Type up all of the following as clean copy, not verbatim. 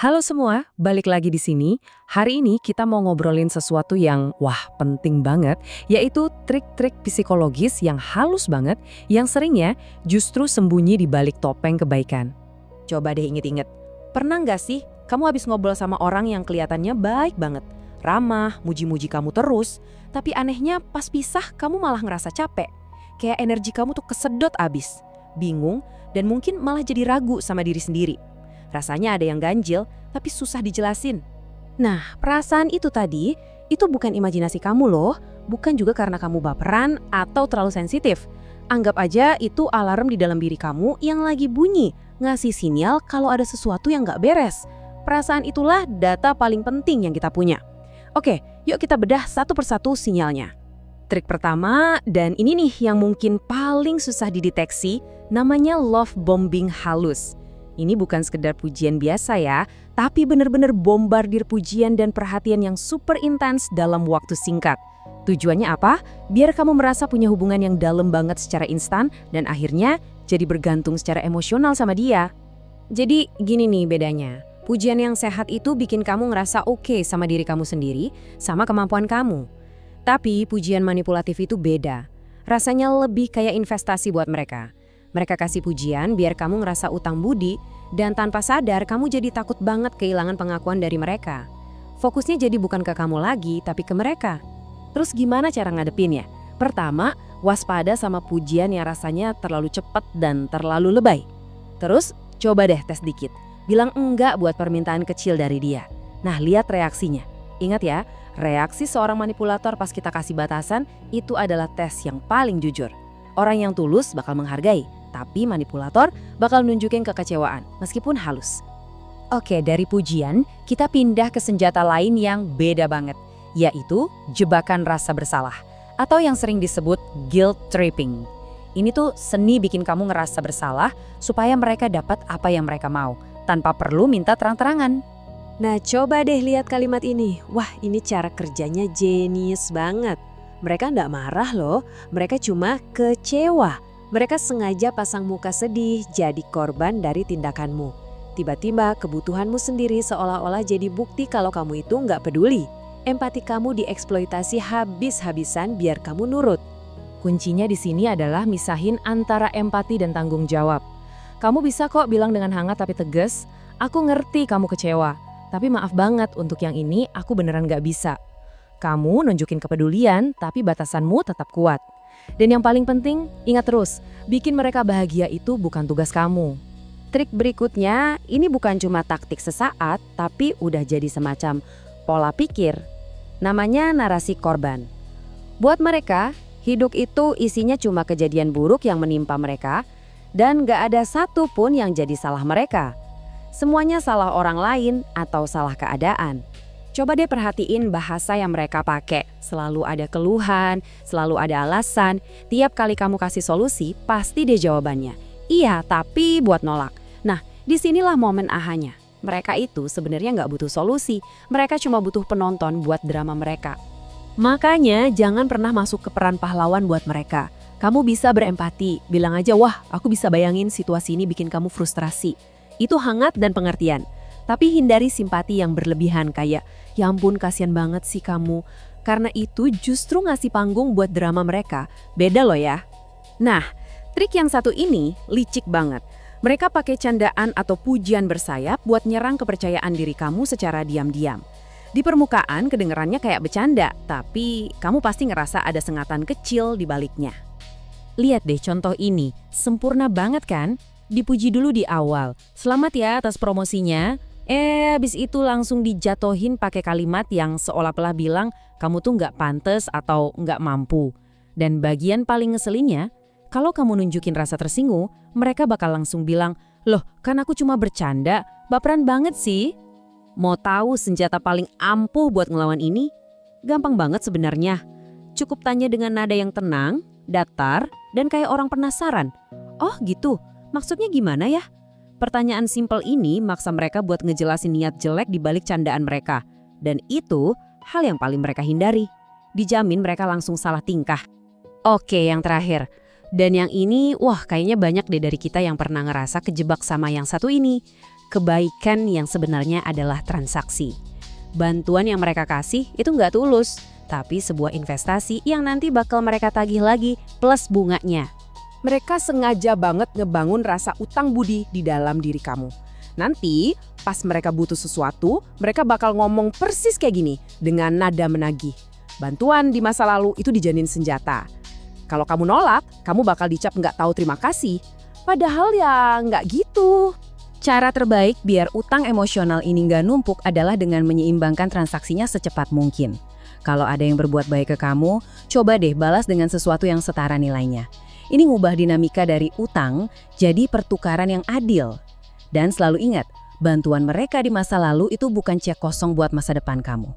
Halo semua, balik lagi di sini. Hari ini kita mau ngobrolin sesuatu yang penting banget, yaitu trik-trik psikologis yang halus banget, yang seringnya justru sembunyi di balik topeng kebaikan. Coba deh inget-inget, pernah nggak sih kamu habis ngobrol sama orang yang kelihatannya baik banget, ramah, muji-muji kamu terus, tapi anehnya pas pisah kamu malah ngerasa capek, kayak energi kamu tuh kesedot abis, bingung, dan mungkin malah jadi ragu sama diri sendiri. Rasanya ada yang ganjil, tapi susah dijelasin. Nah, perasaan itu tadi, itu bukan imajinasi kamu loh, bukan juga karena kamu baperan atau terlalu sensitif. Anggap aja itu alarm di dalam diri kamu yang lagi bunyi, ngasih sinyal kalau ada sesuatu yang nggak beres. Perasaan itulah data paling penting yang kita punya. Oke, yuk kita bedah satu persatu sinyalnya. Trik pertama, dan ini nih yang mungkin paling susah dideteksi, namanya love bombing halus. Ini bukan sekedar pujian biasa ya, tapi benar-benar bombardir pujian dan perhatian yang super intens dalam waktu singkat. Tujuannya apa? Biar kamu merasa punya hubungan yang dalam banget secara instan dan akhirnya jadi bergantung secara emosional sama dia. Jadi gini nih bedanya, pujian yang sehat itu bikin kamu ngerasa oke sama diri kamu sendiri, sama kemampuan kamu. Tapi pujian manipulatif itu beda. Rasanya lebih kayak investasi buat mereka. Mereka kasih pujian biar kamu ngerasa utang budi, dan tanpa sadar kamu jadi takut banget kehilangan pengakuan dari mereka. Fokusnya jadi bukan ke kamu lagi, tapi ke mereka. Terus gimana cara ngadepinnya? Pertama, waspada sama pujian yang rasanya terlalu cepat dan terlalu lebay. Terus, coba deh tes dikit. Bilang enggak buat permintaan kecil dari dia. Nah, lihat reaksinya. Ingat ya, reaksi seorang manipulator pas kita kasih batasan, itu adalah tes yang paling jujur. Orang yang tulus bakal menghargai, tapi manipulator bakal nunjukin kekecewaan, meskipun halus. Oke, dari pujian, kita pindah ke senjata lain yang beda banget, yaitu jebakan rasa bersalah, atau yang sering disebut guilt tripping. Ini tuh seni bikin kamu ngerasa bersalah supaya mereka dapat apa yang mereka mau, tanpa perlu minta terang-terangan. Nah, coba deh lihat kalimat ini. Wah, ini cara kerjanya jenius banget. Mereka nggak marah loh, mereka cuma kecewa. Mereka sengaja pasang muka sedih jadi korban dari tindakanmu. Tiba-tiba kebutuhanmu sendiri seolah-olah jadi bukti kalau kamu itu nggak peduli. Empati kamu dieksploitasi habis-habisan biar kamu nurut. Kuncinya di sini adalah misahin antara empati dan tanggung jawab. Kamu bisa kok bilang dengan hangat tapi tegas, aku ngerti kamu kecewa, tapi maaf banget untuk yang ini aku beneran nggak bisa. Kamu nunjukin kepedulian, tapi batasanmu tetap kuat. Dan yang paling penting, ingat terus, bikin mereka bahagia itu bukan tugas kamu. Trik berikutnya, ini bukan cuma taktik sesaat, tapi udah jadi semacam pola pikir. Namanya narasi korban. Buat mereka, hidup itu isinya cuma kejadian buruk yang menimpa mereka, dan gak ada satu pun yang jadi salah mereka. Semuanya salah orang lain atau salah keadaan. Coba deh perhatiin bahasa yang mereka pakai. Selalu ada keluhan, selalu ada alasan. Tiap kali kamu kasih solusi, pasti deh jawabannya. Iya, tapi buat nolak. Nah, disinilah momen ahanya. Mereka itu sebenarnya nggak butuh solusi. Mereka cuma butuh penonton buat drama mereka. Makanya jangan pernah masuk ke peran pahlawan buat mereka. Kamu bisa berempati. Bilang aja, wah aku bisa bayangin situasi ini bikin kamu frustrasi. Itu hangat dan pengertian. Tapi hindari simpati yang berlebihan kayak, ya ampun kasihan banget sih kamu. Karena itu justru ngasih panggung buat drama mereka. Beda loh ya. Nah, trik yang satu ini licik banget. Mereka pakai candaan atau pujian bersayap buat nyerang kepercayaan diri kamu secara diam-diam. Di permukaan kedengerannya kayak bercanda, tapi kamu pasti ngerasa ada sengatan kecil di baliknya. Lihat deh contoh ini, sempurna banget kan? Dipuji dulu di awal, selamat ya atas promosinya. Habis itu langsung dijatohin pakai kalimat yang seolah-olah bilang kamu tuh nggak pantes atau nggak mampu. Dan bagian paling ngeselinnya, kalau kamu nunjukin rasa tersinggung, mereka bakal langsung bilang, loh kan aku cuma bercanda, baperan banget sih. Mau tahu senjata paling ampuh buat ngelawan ini? Gampang banget sebenarnya. Cukup tanya dengan nada yang tenang, datar, dan kayak orang penasaran. Oh gitu, maksudnya gimana ya? Pertanyaan simpel ini maksa mereka buat ngejelasin niat jelek di balik candaan mereka. Dan itu hal yang paling mereka hindari. Dijamin mereka langsung salah tingkah. Oke, yang terakhir. Dan yang ini, kayaknya banyak deh dari kita yang pernah ngerasa kejebak sama yang satu ini. kebaikan yang sebenarnya adalah transaksi. Bantuan yang mereka kasih itu nggak tulus, tapi sebuah investasi yang nanti bakal mereka tagih lagi plus bunganya. Mereka sengaja banget ngebangun rasa utang budi di dalam diri kamu. Nanti, pas mereka butuh sesuatu, mereka bakal ngomong persis kayak gini, dengan nada menagih. Bantuan di masa lalu itu dijadiin senjata. Kalau kamu nolak, kamu bakal dicap nggak tahu terima kasih. Padahal ya nggak gitu. Cara terbaik biar utang emosional ini nggak numpuk adalah dengan menyeimbangkan transaksinya secepat mungkin. Kalau ada yang berbuat baik ke kamu, coba deh balas dengan sesuatu yang setara nilainya. Ini ngubah dinamika dari utang jadi pertukaran yang adil. Dan selalu ingat, bantuan mereka di masa lalu itu bukan cek kosong buat masa depan kamu.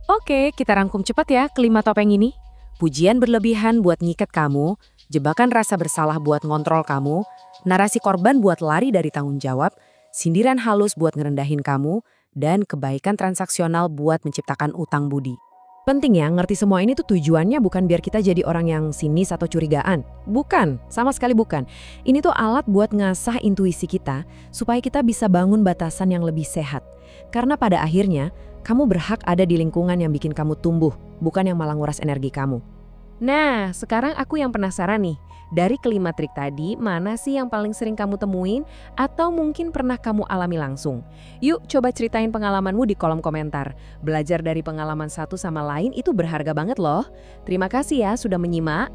Oke, kita rangkum cepat ya kelima topeng ini. Pujian berlebihan buat ngikat kamu, jebakan rasa bersalah buat ngontrol kamu, narasi korban buat lari dari tanggung jawab, sindiran halus buat ngerendahin kamu, dan kebaikan transaksional buat menciptakan utang budi. Penting ya, ngerti semua ini tuh tujuannya bukan biar kita jadi orang yang sinis atau curigaan. Bukan, sama sekali bukan. Ini tuh alat buat ngasah intuisi kita supaya kita bisa bangun batasan yang lebih sehat. Karena pada akhirnya, kamu berhak ada di lingkungan yang bikin kamu tumbuh, bukan yang malah nguras energi kamu. Nah, sekarang aku yang penasaran nih. Dari kelima trik tadi, mana sih yang paling sering kamu temuin atau mungkin pernah kamu alami langsung? Yuk, coba ceritain pengalamanmu di kolom komentar. Belajar dari pengalaman satu sama lain itu berharga banget loh. Terima kasih ya sudah menyimak.